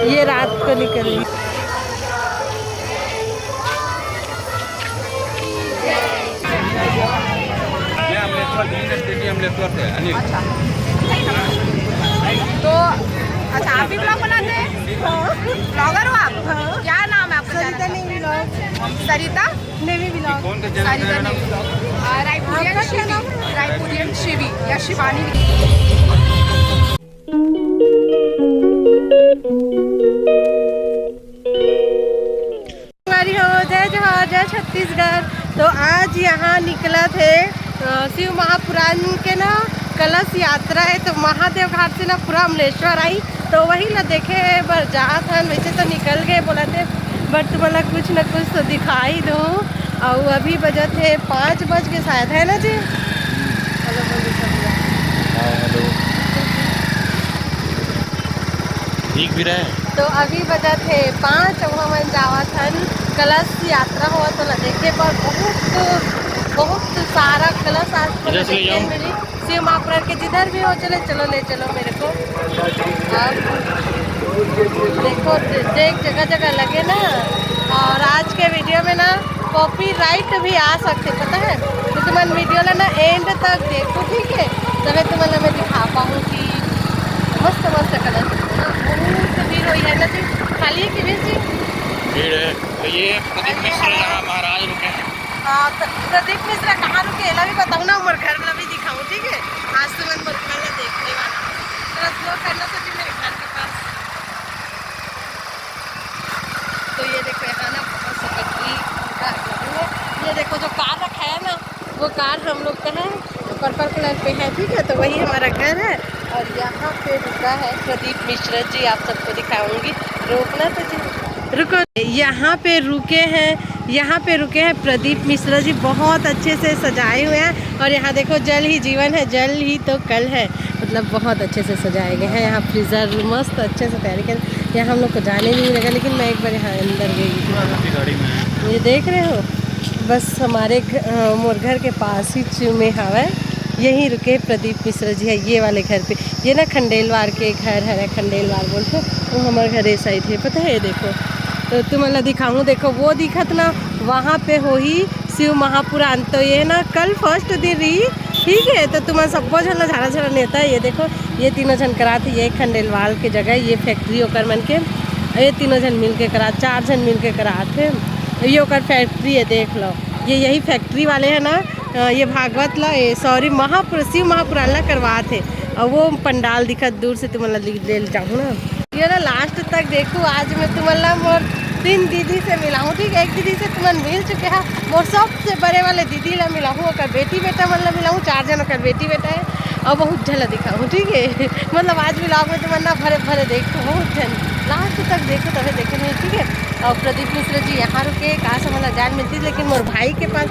ये रात को निकली। तो अच्छा, आप भी ब्लॉग बनाते हैं? ब्लॉगर हो आप? क्या नाम है आपका? सरिता नेवी ब्लॉग। सरिता नेवी ब्लॉग। सरिता नेवी ब्लॉग। रायपुरियन शिवी, रायपुरियन शिवी या शिवानी। जय जोहार, जय छत्तीसगढ़। तो आज यहाँ निकला थे शिव महापुराण के ना कलश यात्रा है। तो महादेव घाट से ना पूरा अमलेश्वर आई, तो वही ना देखे बर जात हन। वैसे तो निकल गए बोला थे, बट तुम्हारा कुछ न कुछ तो दिखाई दो। और अभी बजे थे 5 बज के शायद, है ना जी? हेलो हेलो, ठीक भी रहे। तो अभी बजा थे 5 और हम जावत हन कलश यात्रा हुआ। तो देखे पर बहुत सारा कलश आज मिली शिव महापुराण के। जिधर भी हो चले चलो, ले चलो मेरे को। अब देखो देख जगह जगह लगे ना। और आज के वीडियो में ना कॉपीराइट भी आ सकते, पता है? तो तुम्हारे वीडियो ला ना एंड तक देखो, ठीक है? तभी तुम्हारा मैं दिखा पाऊँगी। मस्त मस्त कलश बहुत भीड़ हुई है ना जी। खाली है कि बेची भीड़ है। तो ये प्रदीप मिश्र यहाँ महाराज रुके हैं। हाँ, प्रदीप मिश्रा कहाँ रुके एला भी बताऊँ ना। उमर घर वाला भी दिखाऊँ, ठीक है? आज तो मैं उमर घर देखने वाला थोड़ा स्लो करना तो मेरे घर के पास। तो ये देखो यहाँ ना बहुत सकती है। ये देखो जो कार रखा है ना, वो कार हम लोग का है, पर्पल कलर पे है, ठीक है? तो वही हमारा घर है। और यहाँ पे रुका है प्रदीप मिश्रा जी, आप सबको दिखाऊंगी। रोकना तो जी, रुको। यहाँ पे रुके हैं प्रदीप मिश्रा जी, बहुत अच्छे से सजाए हुए हैं। और यहाँ देखो जल ही जीवन है, जल ही तो कल है, मतलब बहुत अच्छे से सजाए गए हैं। यहाँ फ्रीजर मस्त अच्छे से तैयारी कर। यहाँ हम लोग को जाने नहीं लगा, लेकिन मैं एक बार यहाँ अंदर गई थी। गाड़ी में ये देख रहे हो, बस हमारे मोर घर के पास ही में हवा यहीं रुके प्रदीप मिश्रा जी है, ये वाले घर पे। ये ना खंडेलवार के घर है, खंडेलवार बोलते, वो हमारे घर ए साइड है, पता है? ये देखो, तो तुम्हें दिखाऊँ, देखो वो दिखत ना, वहाँ पे हो ही शिव महापुराण। तो ये ना कल फर्स्ट दिन रही, ठीक है? तो तुम्हें सबको झलना झाड़ा झाड़ा नेता है। ये देखो ये तीनों जन करा थे, ये खंडेलवाल की जगह, ये फैक्ट्री होकर मन के, ये तीनों जन मिल के करा, 4 जन मिल के करा थे। ये होकर फैक्ट्री है, देख लो। ये यही फैक्ट्री वाले हैं ना, ये भागवत ला, सॉरी शिव महापुराण ला करवा थे। और वो पंडाल दिखत दूर से, तुम्हारा ले जाऊँ ना। ये ना लास्ट तक देखो। आज मैं तुम्हारा मोर 3 दीदी से मिला हूँ, ठीक है? एक दीदी से तुम्हें मिल चुके हैं, मोर सबसे बड़े वाले दीदी ला मिला हूँ, और बेटी बेटा मतलब मिला हूँ। 4 जन का बेटी बेटा है, और बहुत झला दिखाऊँ, ठीक है? मतलब आज ब्लॉग में तुम्हारा भरे भरे देखो, बहुत झन लास्ट तक देखो, तभी देखे नहीं, ठीक है? और प्रदीप मिश्रा जी यहाँ रुके, कहाँ से मतलब जान मिलती, लेकिन मोर भाई के पास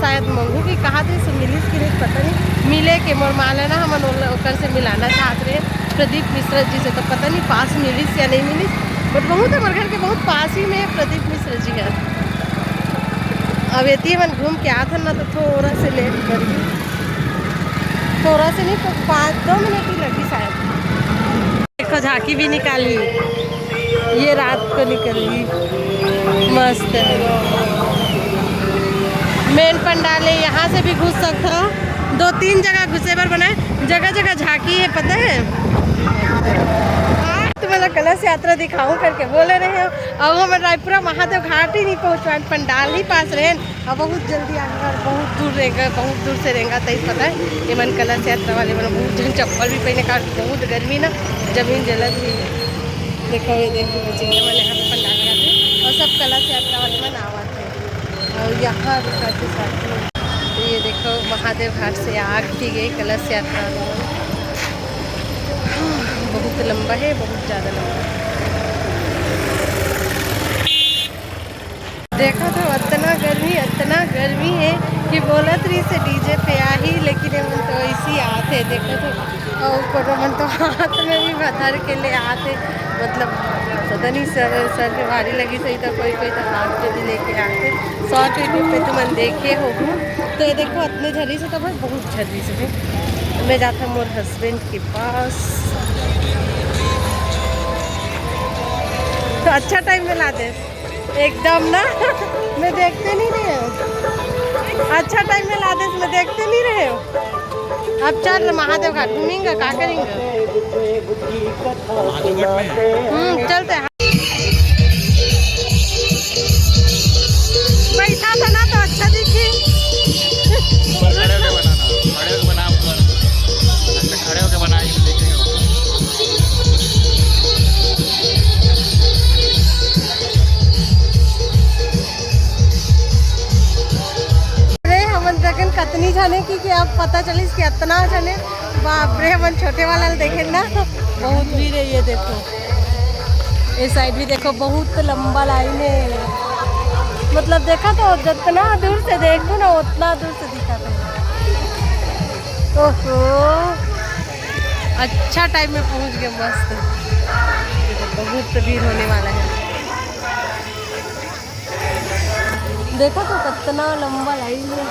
शायद मंगू की कहा थे, सो मिली कि नहीं पता नहीं। मिले के मोर मान ना हम ओकर से मिलाना चाहते रहे प्रदीप मिश्रा जी से, तो पता नहीं पास मिलिस या नहीं मिलिस। बट बहुत हमारे घर के बहुत पास ही में प्रदीप मिश्रा जी है। अब ये मन घूम के आते ना, तो थोड़ा से लेट कर दी, थोड़ा से नहीं तो 5-2 मिनट ही लगी शायद। देखो झांकी भी निकाली, ये रात को निकली, मस्त है। मेन पंडाल है, यहाँ से भी घुस सकते हो। 2-3 जगह घुसे पर बनाए, जगह जगह झांकी है, पता है? तो मतलब कलश यात्रा दिखाऊं करके बोले रहे हो। अब हम रायपुरा महादेव घाट ही नहीं पहुँचवाए, पंडाल ही पास रहे। अब बहुत जल्दी आएगा, बहुत दूर रहेगा, बहुत दूर से रहेगा। तो पता है ये मन कलश यात्रा वाले मन बहुत जन चप्पल भी पहने का, बहुत गर्मी ना, जमीन जलत भी है। देखो ये देखो बच्चे मैंने यहाँ पे पंडाल लगाते, और सब कलश यात्रा वाले मन आवाते हैं। और यहाँ रुका के साथ में, तो ये देखो महादेव घाट से आग थी गई कलश यात्रा वाले। बहुत लंबा है, बहुत ज़्यादा लंबा है। देखा था इतना गर्मी है कि बोलत रही से डीजे पे आ ही, लेकिन मन तो ऐसे आते देखो तो। और ऊपर मन तो हाथ में भी भर के ले आते, मतलब पता नहीं सर पे भारी लगी सही, तो कोई तो हाथ पे भी लेके आते। शॉर्ट यूट्यूब पे तुम देखे हो। तो ये देखो इतने झरी से, तो भाई बहुत झरी से मैं जाता मोर हस्बैंड के पास। अच्छा टाइम में ला दे एकदम ना। मैं देखते नहीं रहे हो, अच्छा टाइम में ला दे, मैं देखते नहीं रहे हो। अब चल महादेव घाट घूमेंगे, क्या करेंगे? चलते हैं। पैसा था ना तो अच्छा दिखी। खड़े होके बनाएंगे देखेंगे। कतनी जाने की कि अब पता चलिस कि इतना जाने। बाप रे, हम छोटे वाला देखे ना बहुत भीड़ है। ये देखो इस साइड भी देखो, बहुत लंबा लाइन है। मतलब देखा तो जितना दूर से देखो ना उतना दूर से दिखा था। ओहो, अच्छा टाइम में पहुंच गए, मस्त। बहुत भीड़ होने वाला है। देखो तो कितना लंबा लाइन है।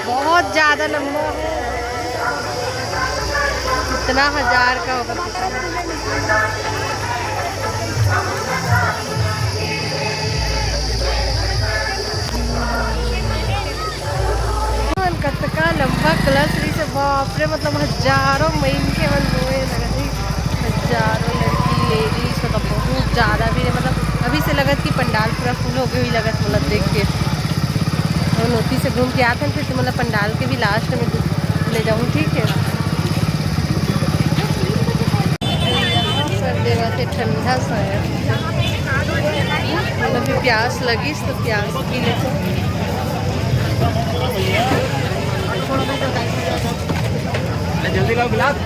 बहुत ज़्यादा लंबा है, कितना हजार का होगा पता नहीं। कतका लंबा कलश रही से, बाप रे, मतलब हजारों महीन के मन हुए लगे, हजारों लड़की लेडीज, मतलब बहुत ज़्यादा भी है। मतलब अभी से लगत कि पंडाल पूरा फुल हो गई लगत, मतलब देख के। और नोती से घूम के आते हैं, फिर तो मतलब पंडाल के भी लास्ट में ले जाऊँ, ठीक है। सर्दी से ठंडा सा है, मतलब भी प्यास लगी तो प्यास पी लेते। जल्दी लाओ गिलास।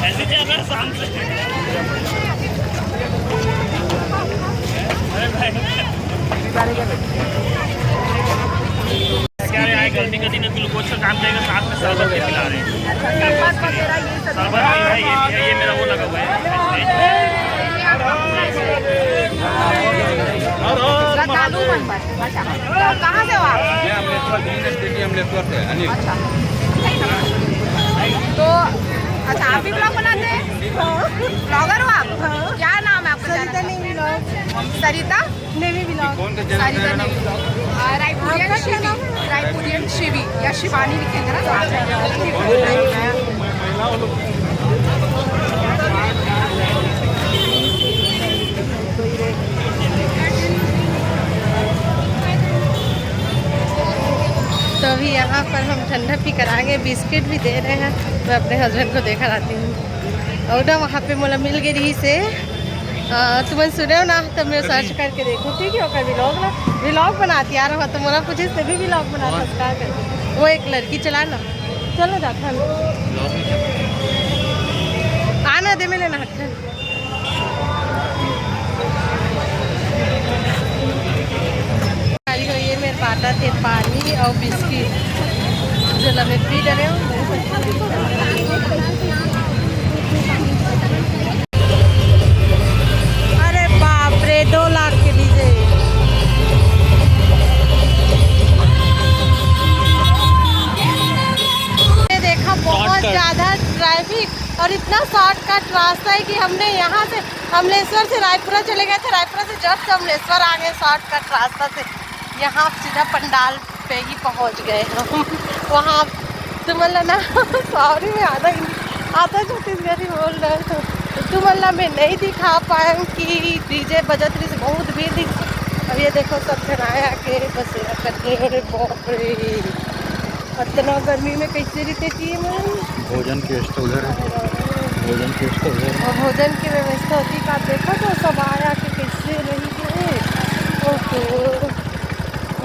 ऐसे क्या कर शाम से क्या रे, गलती कर दी ना, ग्लूकोज का काम करेगा, साथ में शरबत भी पिला रहे हैं। शरबत भी है, ये मेरा वो लगा हुआ है। कहाँ से हो आप? अच्छा, तो अच्छा आप भी ब्लॉग बनाते हैं? ब्लॉगर हो आप? क्या नाम है आपका? सरिता नेवी ब्लॉग। सरिता नेवी ब्लॉग। सरिता नेवी ब्लॉग। रायपुरियन शिवी, रायपुरियन शिवी या शिवानी लिखेंगे ना। तो अभी यहाँ पर हम ठंडा पी कर आएंगे, बिस्किट भी दे रहे हैं। मैं अपने हस्बैंड को देखा आती हूँ। और ना वहाँ पे मोला मिल गई रही से, तुम्हें सुने हो ना, तो मैं सर्च करके देखूँ, ठीक है। ओकर व्लॉग ना, व्लॉग बनाती यार हो, तो मोला पूछे से भी व्लॉग बनाता क्या करके। वो एक लड़की चला ना, चलो जाता आना दे में लेना हट। ये मेरे बाटा थे पानी और बिस्किट, जो लगे पी रहे हो। अरे बाप रे, 2 लाख के डीजे। देखा बहुत ज़्यादा ट्रैफिक और इतना शॉर्टकट रास्ता है कि हमने यहाँ से अमलेश्वर से रायपुरा चले गए थे, रायपुरा से जब से अमलेश्वर आ गए शॉर्टकट रास्ता से, यहाँ सीधा पंडाल पे ही पहुँच गए हम। वहाँ तो मतलब ना सॉरी में आधा छत्तीसगढ़ी बोल रहे थे, तो मतलब मैं नहीं दिखा पाया कि डीजे बजत रही से बहुत भीड़ थी। अब ये देखो सब जनाया के बस करने। अरे बाप रे, इतना गर्मी में कैसे रहते चाहिए मैम। भोजन की व्यवस्था उधर है, भोजन की व्यवस्था उधर है। और भोजन की व्यवस्था होती का देखो तो सब आया कि कैसे रही गए। ओहो,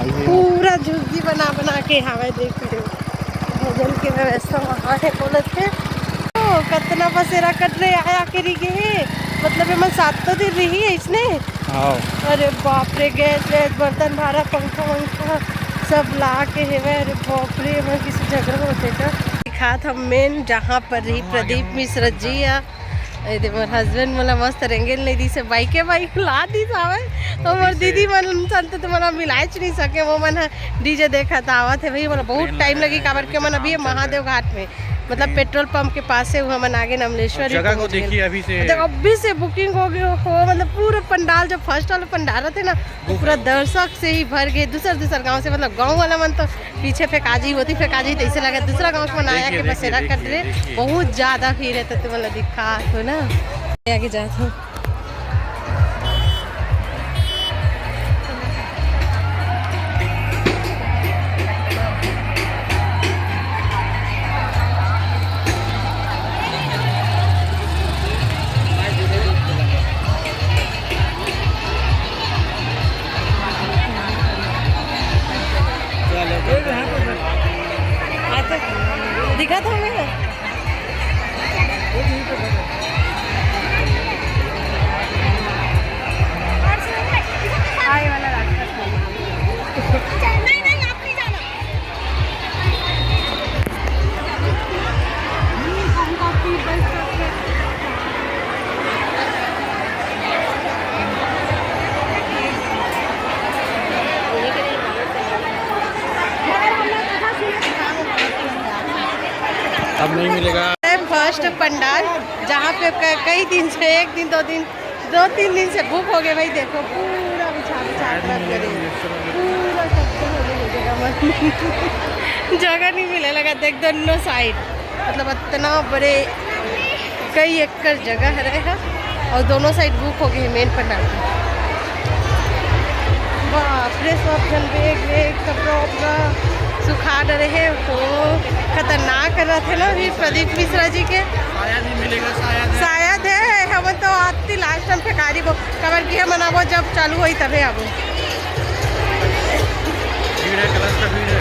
पूरा झुग्गी बना के हवा देख रहे हो। भोजन की व्यवस्था वहाँ है बोलते। कितना बसेरा कट रहे आया करी गए। मतलब मैं 7 दिन रही है इसने। हाँ अरे बाप रे, गैस वैस बर्तन भाड़ा पंखा वंखा सब ला के है। अरे बाप रे, मैं किसी झगड़ा होते का दिखा था मेन जहाँ पर रही प्रदीप मिश्रा जी या मोर हस्बैंड मला मस्त रेंगेल नहीं दी से बाइक ला दी सावे और दीदी मन संत तो मला मिलाच नहीं सके। वो मन डीजे देखा था आवत है भाई, मतलब बहुत टाइम लगी काबर के मन अभी महादेव घाट में मतलब पेट्रोल पंप के पास से हम आगे नमलेश्वर जगह को देखिए अभी से बुकिंग हो गई हो। मतलब पूरा पंडाल जब फर्स्ट वाला पंडाल थे ना तो पूरा दर्शक से ही भर गए। दूसरा गांव से मतलब गांव वाला मन तो पीछे फेकाजी होती फेकाजी तो ऐसे लगा दूसरा गांव से मनाया कि बसेरा कर रहे बहुत ज़्यादा भीड़ है। तो मतलब दिखा तो ना आगे जाता हूँ। दिखा था हमें आए वाला रास्ता अब नहीं मिलेगा। फर्स्ट पंडाल जहाँ पे कई दिन से 1 दिन 2 दिन 2-3 दिन से बुक हो गए भाई। देखो पूरा बिछा पूरा जगह नहीं मिले लगा। देख दोनों साइड मतलब इतना बड़े कई एकड़ जगह रहेगा और दोनों साइड बुक हो गए मेन पंडाल का। बाप रे, सब जन बेग कपड़ा सुखा रहे हो, खतरनाक कर रहे थे ना अभी प्रदीप मिश्रा जी के। शायद ही मिलेगा, शायद है। हम तो आती लास्ट टाइम फेकारी वो कवर किया मनाबो जब चालू हुई तभी अब भीड़ है, कलश का भीड़ है।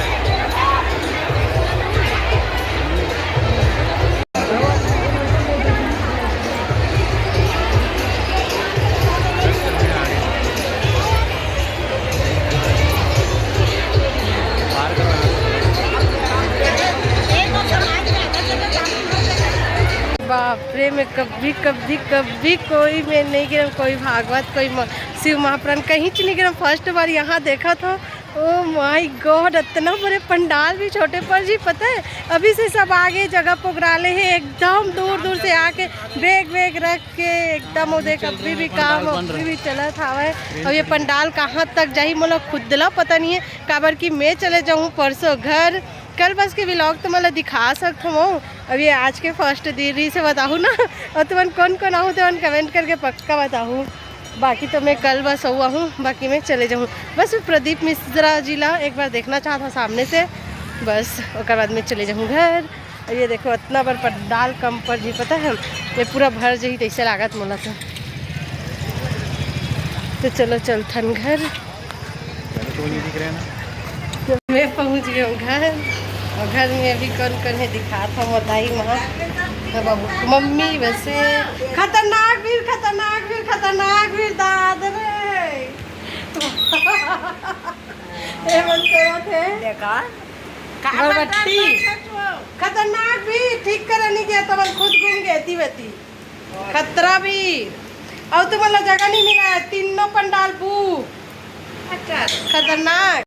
बाप रे, मैं कभी कोई में नहीं गिरम, कोई भागवत कोई शिव महापुराण कहीं नहीं गिरम। फर्स्ट बार यहाँ देखा था। ओ माय गॉड, इतना बड़े पंडाल भी छोटे पर जी पता है अभी से सब आगे जगह पकड़ाले हैं एकदम दूर से आके बैग रख के एकदम वो देख अभी भी काम अभी भी चला था। और ये पंडाल कहाँ तक जाही मोला खुदला पता नहीं है काबर कि मैं चले जाऊँ परसों घर। कल बस के व्लॉग तो मतलब दिखा सकता हूँ। अभी आज के फर्स्ट दिन से बताऊँ ना और तुम कौन आहूँ तो कमेंट करके पक्का बताऊँ। बाकी तो मैं कल बस हुआ हूँ, बाकी मैं चले जाऊँ। बस प्रदीप मिश्रा जिला एक बार देखना चाहता सामने से, बस उसके बाद मैं चले जाऊँ घर। और ये देखो इतना बड़ा पंडाल कम पर जी पता है ये पूरा भर जाही तैसे लागत मोला तो चलो चलथन घर। मैं पहुँच गई हूँ घर और घर में अभी कौन है दिखा था बताई वहाँ बाबू मम्मी वैसे खतरनाक भीड़ दाद रे देखा खतरनाक भी ठीक करा नहीं गया तो खुद घूम गई खतरा भी और तुम्हारा जगह नहीं मिला। तीनों पंडाल बुक खतरनाक।